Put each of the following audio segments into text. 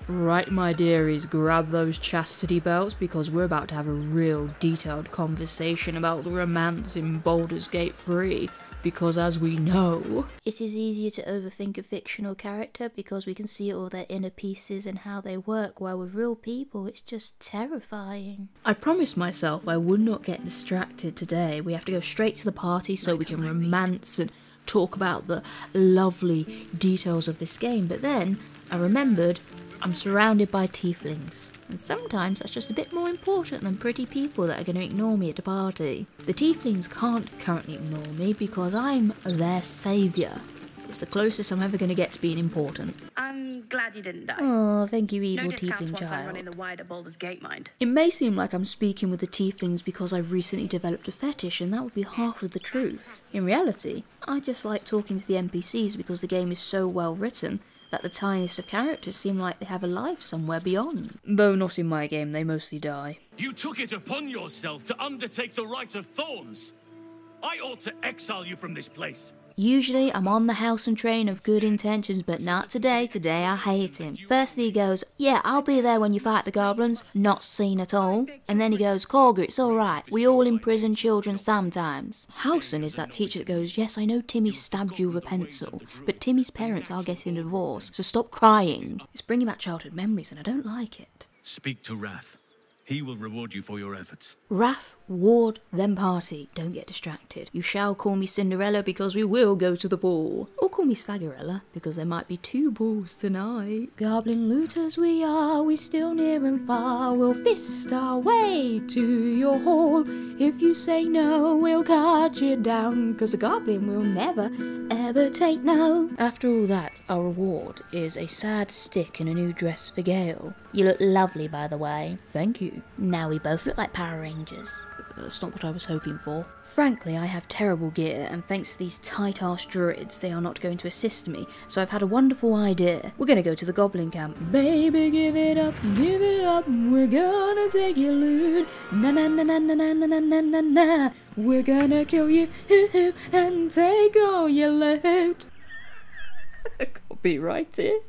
Right, my dearies, grab those chastity belts because we're about to have a real detailed conversation about the romance in Baldur's Gate 3. Because as we know, it is easier to overthink a fictional character because we can see all their inner pieces and how they work, while with real people it's just terrifying. I promised myself I would not get distracted today. We have to go straight to the party so we can romance and talk about the lovely details of this game, but then I remembered I'm surrounded by tieflings, and sometimes that's just a bit more important than pretty people that are going to ignore me at a party. The tieflings can't currently ignore me because I'm their saviour. It's the closest I'm ever going to get to being important. I'm glad you didn't die. Oh, thank you, evil no tiefling once I'm child. running the wider Baldur's Gate mind. It may seem like I'm speaking with the tieflings because I've recently developed a fetish, and that would be half of the truth. In reality, I just like talking to the NPCs because the game is so well written that the tiniest of characters seem like they have a life somewhere beyond. Though not in my game, they mostly die. You took it upon yourself to undertake the Rite of Thorns. I ought to exile you from this place. Usually I'm on the house and train of good intentions, but not today. Today I hate him. Firstly he goes, yeah, I'll be there when you fight the goblins. Not seen at all. And then he goes, Corger, it's alright. We all imprison children sometimes. Housen is that teacher that goes, yes, I know Timmy stabbed you with a pencil, but Timmy's parents are getting a divorce, so stop crying. It's bringing back childhood memories and I don't like it. Speak to Wrath. He will reward you for your efforts. Wrath, ward, then party. Don't get distracted. You shall call me Cinderella because we will go to the ball. Or call me Slaggerella because there might be 2 balls tonight. Goblin looters we are, we still near and far. We'll fist our way to your hall. If you say no, we'll cut you down, cause a goblin will never, ever take no. After all that, our reward is a sad stick and a new dress for Gale. You look lovely, by the way. Thank you. Now we both look like Power Rangers. That's not what I was hoping for. Frankly, I have terrible gear, and thanks to these tight-ass druids, they are not going to assist me, so I've had a wonderful idea. We're gonna go to the goblin camp. Baby, give it up, we're gonna take your loot. Na na na na na na na na na na. We're gonna kill you, and take all your loot. Copyrighted.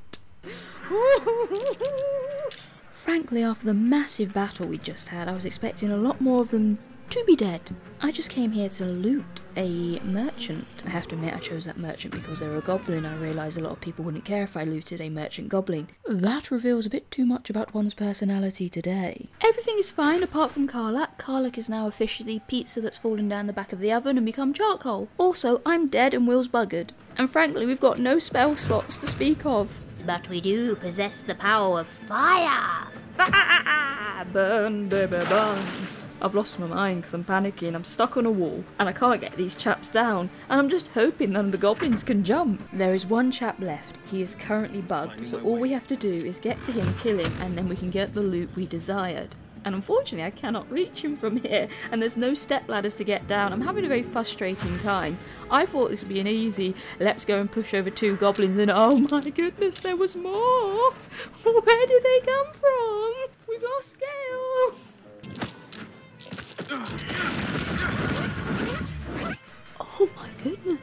Frankly, after the massive battle we just had, I was expecting a lot more of them to be dead. I just came here to loot a merchant. I have to admit I chose that merchant because they're a goblin. I realise a lot of people wouldn't care if I looted a merchant goblin. That reveals a bit too much about one's personality today. Everything is fine apart from Karlach. Karlach is now officially pizza that's fallen down the back of the oven and become charcoal. Also, I'm dead and Will's buggered. And frankly, we've got no spell slots to speak of. But we do possess the power of fire! Burn, baby, burn. I've lost my mind because I'm panicking. I'm stuck on a wall and I can't get these chaps down, and I'm just hoping none of the goblins can jump. There is one chap left. He is currently bugged, so all we have to do is get to him, kill him, and then we can get the loot we desired. And unfortunately I cannot reach him from here, and there's no step ladders to get down. I'm having a very frustrating time. I thought this would be an easy, let's go and push over 2 goblins, and oh my goodness, there was more! Where did they come from? We've lost Gale! Oh my goodness.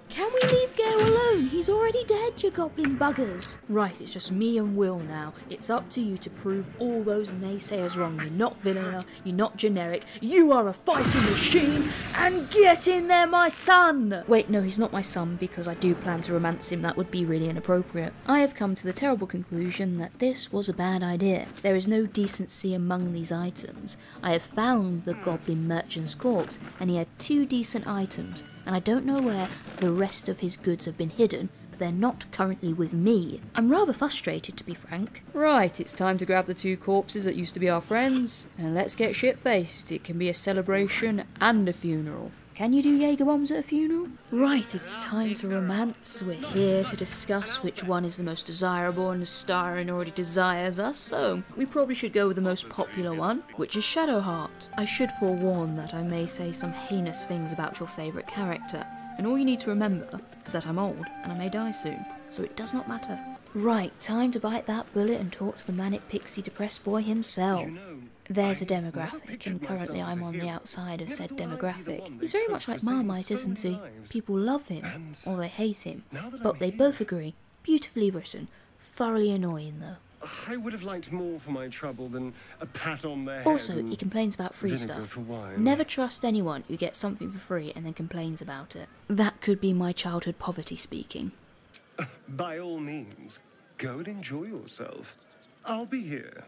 Can we leave Gale alone? He's already dead, you goblin buggers. Right, it's just me and Will now. It's up to you to prove all those naysayers wrong. You're not vanilla, you're not generic, you are a fighting machine, and get in there, my son! Wait, no, he's not my son, because I do plan to romance him. That would be really inappropriate. I have come to the terrible conclusion that this was a bad idea. There is no decency among these items. I have found the goblin merchant's corpse, and he had 2 decent items, and I don't know where the rest of his goods have been hidden, but they're not currently with me. I'm rather frustrated, to be frank. Right, it's time to grab the 2 corpses that used to be our friends, and let's get shit-faced. It can be a celebration and a funeral. Can you do Jaeger bombs at a funeral? Right, it's time to romance. We're here to discuss which one is the most desirable, and the starring already desires us, so we probably should go with the most popular one, which is Shadowheart. I should forewarn that I may say some heinous things about your favourite character, and all you need to remember is that I'm old and I may die soon, so it does not matter. Right, time to bite that bullet and talk to the manic pixie depressed boy himself. There's a demographic, and currently I'm on the outside of said demographic. He's very much like Marmite, isn't he? People love him, or they hate him, but they both agree. Beautifully written. thoroughly annoying though. I would have liked more for my trouble than a pat on the head. Also, and he complains about free vinegar stuff. for wine. Never trust anyone who gets something for free and then complains about it. That could be my childhood poverty speaking. By all means, go and enjoy yourself. I'll be here,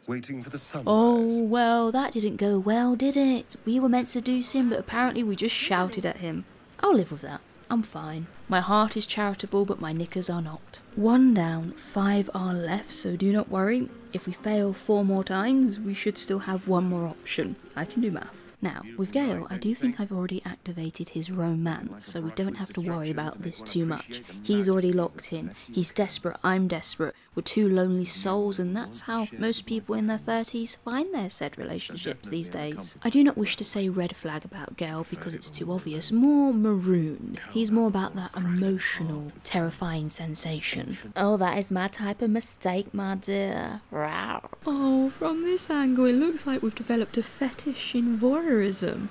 waiting for the sunrise. Oh, well, that didn't go well, did it? We were meant to seduce him, but apparently we just shouted at him. I'll live with that. I'm fine. My heart is charitable, but my knickers are not. 1 down, 5 are left, so do not worry. If we fail 4 more times, we should still have 1 more option. I can do math. Now, with Gale, I do think I've already activated his romance, so we don't have to worry about this too much. He's already locked in. He's desperate, I'm desperate. We're 2 lonely souls, and that's how most people in their 30s find their said relationships these days. I do not wish to say red flag about Gale because it's too obvious. More maroon. He's more about that emotional, terrifying sensation. Oh, that is my type of mistake, my dear. Rawr. Oh, from this angle, it looks like we've developed a fetish in voyeurism.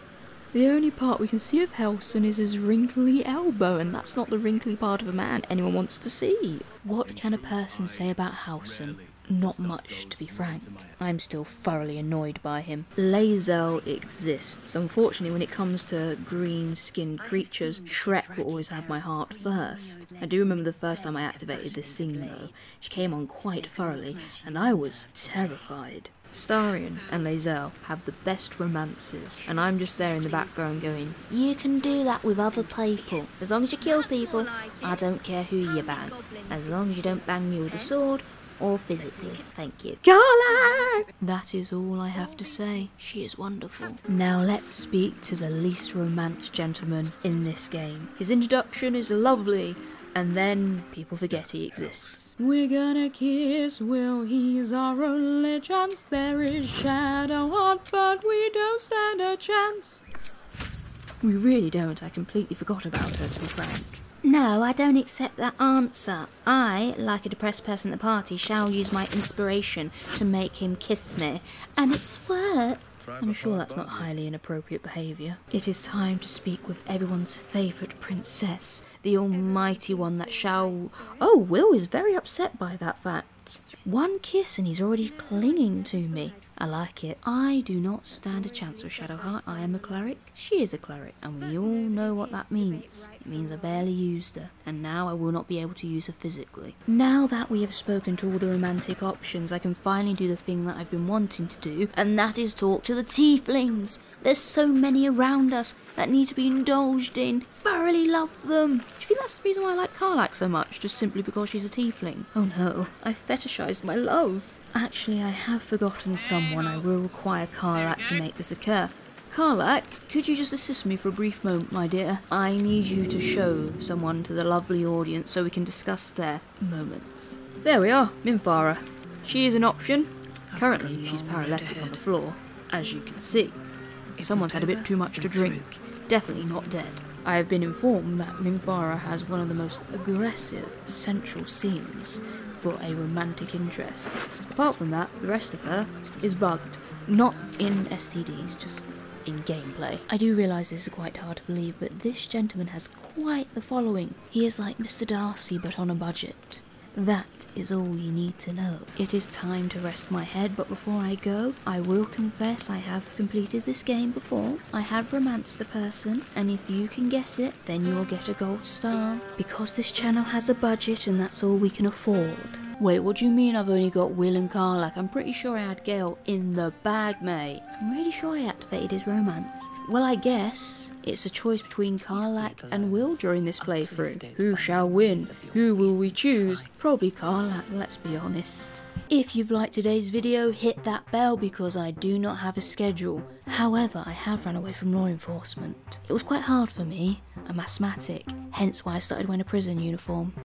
The only part we can see of Helson is his wrinkly elbow, and that's not the wrinkly part of a man anyone wants to see. What can a person say about Helson? Not much, to be frank. I'm still thoroughly annoyed by him. Lae'zel exists. Unfortunately, when it comes to green-skinned creatures, Shrek will always have my heart first. I do remember the first time I activated this scene, though. She came on quite thoroughly, and I was terrified. Starion and lae'zel have the best romances, and I'm just there in the background going, you can do that with other people. As long as you kill people, I don't care who you bang. As long as you don't bang me with a sword, or physically. Thank you. Carla! That is all I have to say. She is wonderful. Now let's speak to the least romanced gentleman in this game. His introduction is lovely, and then people forget he exists. We're gonna kiss, well, he's our only chance. There is shadow heart, but we don't stand a chance. We really don't. I completely forgot about her, to be frank. No, I don't accept that answer. I, like a depressed person at the party, shall use my inspiration to make him kiss me. And it's worked. I'm sure that's not highly inappropriate behaviour. It is time to speak with everyone's favourite princess, the almighty one that shall... Oh, Will is very upset by that fact. 1 kiss and he's already clinging to me. I like it. I do not stand a chance with Shadowheart. I am a cleric. She is a cleric. And we all know what that means. It means I barely used her. And now I will not be able to use her physically. Now that we have spoken to all the romantic options, I can finally do the thing that I've been wanting to do. And that is talk to the tieflings. There's so many around us that need to be indulged in. Thoroughly love them. Do you think that's the reason why I like Karlak so much? Just simply because she's a tiefling? Oh no. I fetishised my love. Actually, I have forgotten someone. I will require Karlak to make this occur. Karlak, could you just assist me for a brief moment, my dear? I need you to show someone to the lovely audience so we can discuss their moments. There we are, Minthara. She is an option. Currently, she's paralytic on the floor, as you can see. Someone's had a bit too much to drink. Definitely not dead. I have been informed that Minthara has one of the most aggressive, sensual scenes for a romantic interest. Apart from that, the rest of her is bugged. Not in STDs, just in gameplay. I do realise this is quite hard to believe, but this gentleman has quite the following. He is like Mr. Darcy, but on a budget. That is all you need to know. It is time to rest my head, but before I go, I will confess I have completed this game before. I have romanced a person, and if you can guess it, then you will get a gold star. Because this channel has a budget, and that's all we can afford. Wait, what do you mean I've only got Will and Karlak? I'm pretty sure I had Gale in the bag, mate. I'm really sure I activated his romance. Well, I guess it's a choice between Karlak and Will during this playthrough. Who shall win? Who will we choose? Probably Karlak, let's be honest. If you've liked today's video, hit that bell because I do not have a schedule. However, I have run away from law enforcement. It was quite hard for me. I'm asthmatic, hence why I started wearing a prison uniform.